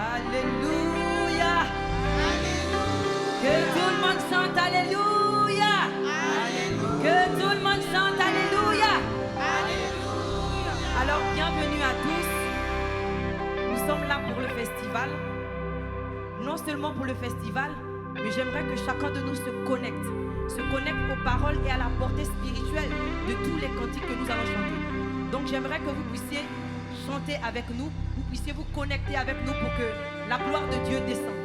Alléluia. Que tout le monde chante Alléluia. Que tout le monde chante Alléluia. Alors, bienvenue à tous. Nous sommes là pour le festival. Non seulement pour le festival, mais j'aimerais que chacun de nous se connecte aux paroles et à la portée spirituelle de tous les cantiques que nous allons chanter. Donc j'aimerais que vous puissiez chanter avec nous, vous puissiez vous connecter avec nous pour que la gloire de Dieu descende.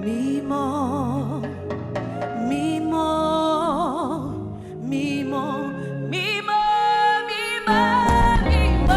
Mimo, mimo, mimo, mimo, mimo, mimo.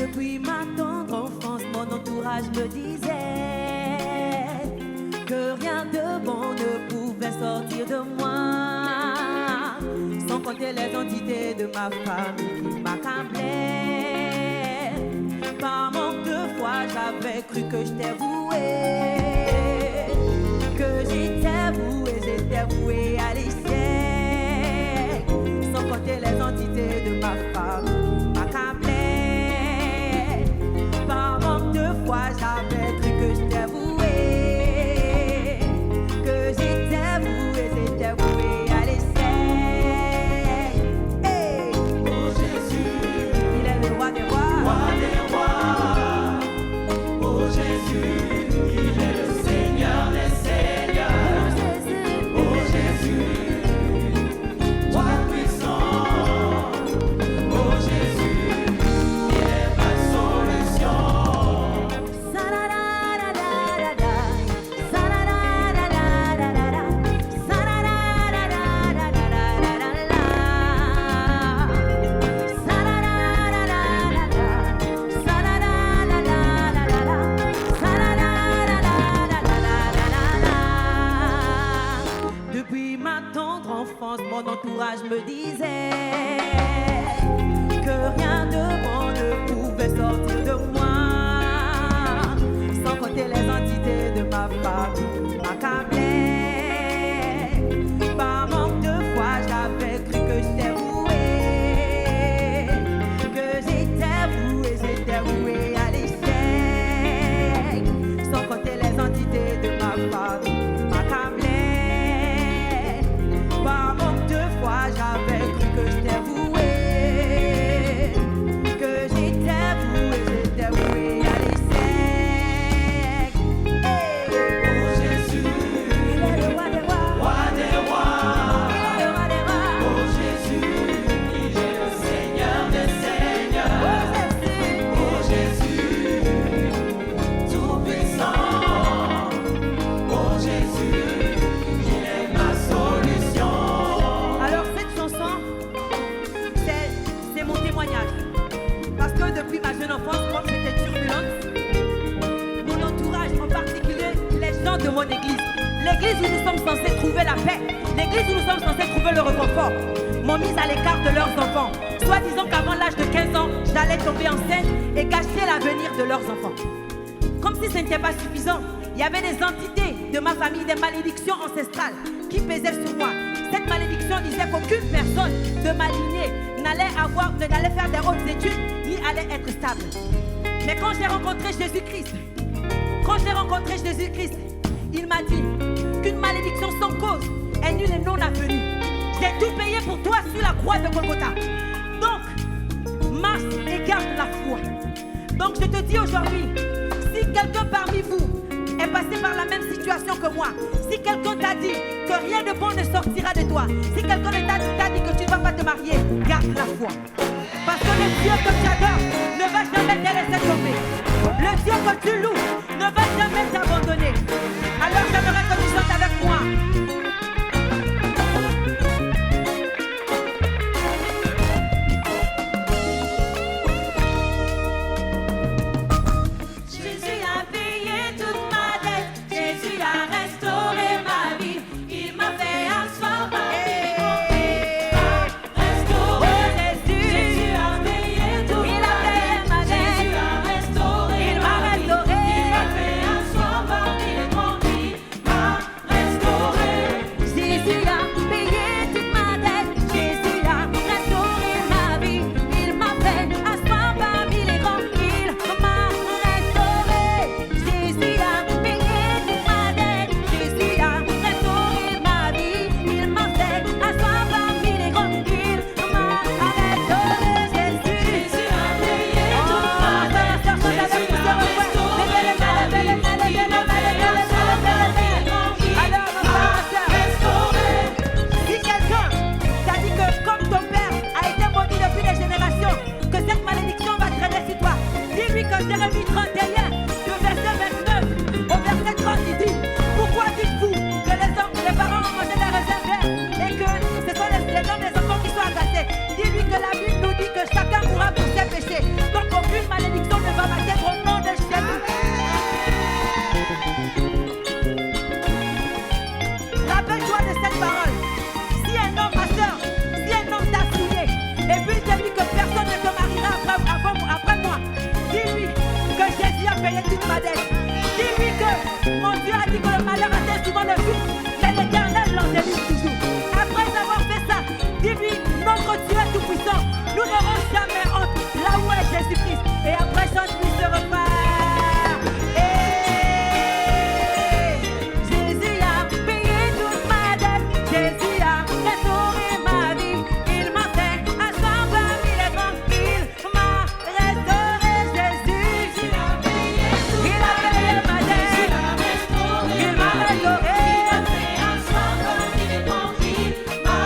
Depuis ma tendre enfance, mon entourage me disait que rien de bon ne pouvait sortir de moi, sans compter les entités de ma famille qui m'accablaient. Par manque de foi, j'avais cru que j'étais vouée, j'étais vouée à l'échec, sans compter les entités de ma famille qui m'accablaient. Par manque de foi, j'avais cru que j'étais vouée, j'étais vouée à l'échec. Hey. Oh Jésus, il est le roi des rois. Oh Jésus, il est le Seigneur des Seigneurs. Oh Jésus, toi puissant. Oh Jésus, il est ma solution. Depuis ma tendre enfance, mon entourage me disait que rien de bon ne pouvait sortir de moi, sans compter les entités de ma famille qui m'accablaient. Par manque de foi, j'avais cru que j'étais vouée, j'étais vouée à l'échec, sans compter les entités de ma famille qui m'accablaient. Par manque de foi, j'avais cru que j'étais vouée, j'étais vouée à l'échec. Hey. Oh Jésus, Il est le roi des rois. roi des rois. Il est le roi des rois. Oh Jésus, il est le Seigneur des Seigneurs. Oh Jésus, tout puissant. Oh Jésus, il est ma solution. Alors cette chanson, c'est mon témoignage. Parce que depuis ma jeune enfance, comme j'étais turbulente, mon entourage, en particulier les gens de mon église, l'église où nous sommes censés trouver la paix, l'église où nous sommes censés trouver le réconfort, m'ont mise à l'écart de leurs enfants, soit disant qu'avant l'âge de 15 ans, j'allais tomber enceinte et gâcher l'avenir de leurs enfants. Comme si ce n'était pas suffisant, il y avait des entités de ma famille, des malédictions ancestrales qui pesaient sur moi. Cette malédiction disait qu'aucune personne de ma lignée n'allait faire des hautes études ni allait être stable. Mais quand j'ai rencontré Jésus-Christ, il m'a dit qu'une malédiction sans cause est nulle et non avenue. J'ai tout payé pour toi sur la croix de Golgotha. Donc, marche et garde la foi. Donc je te dis aujourd'hui, si quelqu'un parmi vous est passé par la même situation que moi, si quelqu'un t'a dit que rien de bon ne sortira de toi, si quelqu'un t'a dit que tu ne vas pas te marier, garde la foi. Parce que le Dieu que tu adores ne va jamais te laisser tomber. Le Dieu que tu loues ne va jamais t'abandonner. Alors j'aimerais que tu chantes avec moi. Jésus a payé toute ma dette. Jésus a restauré ma vie. Il m'a fait asseoir parmi les conquis. Restauré. Jésus a payé toute ma dette. Jésus a restauré ma vie. Il m'a fait asseoir parmi les conquis. Restauré. toute ma dette. Dis-lui que mon Dieu a dit que le malheur atteint souvent le juste, mais l'Éternel l'en délivre toujours. Après avoir fait ça, dis-lui, notre Dieu est tout puissant. Nous n'aurons jamais honte là où est Jésus-Christ. Et après, chante-lui ce repas. Jésus a payé toute ma dette. Jésus a restauré ma vie. Il m'a fait asseoir parmi les grands. Il m'a restauré. Jésus a payé toute ma dette. Il m'a restauré. Il m'a fait asseoir parmi les grands. Il m'a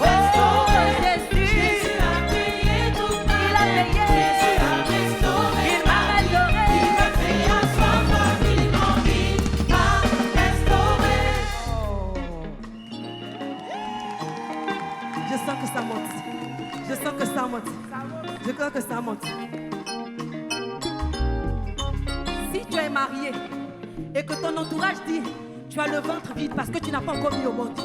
restauré. Jésus a payé toute ma dette. Jésus a restauré. Il m'a restauré. Il m'a fait asseoir parmi les grands. Il m'a restauré. Je sens que ça monte. Je sens que ça monte. Je crois que ça monte. Si tu es marié et que ton entourage dit tu as le ventre vide parce que tu n'as pas encore mis au monde,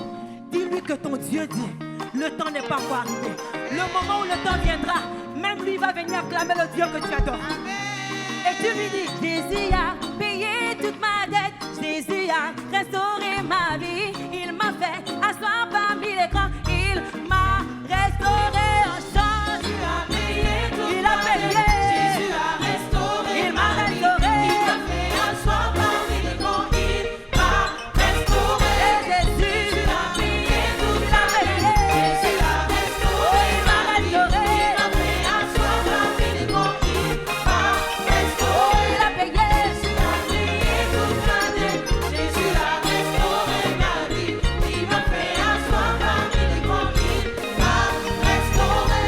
dis-lui que ton Dieu dit le temps n'est pas encore arrivé. Le moment où le temps viendra, même lui va venir acclamer le Dieu que tu adores. Et tu lui dis, Jésus a payé toute ma dette. Jésus a restauré ma vie. Il m'a fait asseoir parmi les grands. Il m'a restauré en chant. Jésus a payé toute il a payé. Jésus a restauré. Il m'a restauré. Il m'a fait asseoir parmi les grands. Il m'a restauré. Et Jésus a payé toute la payé. Jésus a restauré. Il m'a restauré. Il m'a fait asseoir parmi les grands. Il m'a restauré. Il a payé. Jésus a payé toute ma dette. Jésus a restauré ma vie. Il m'a fait asseoir parmi les grands. Il m'a restauré.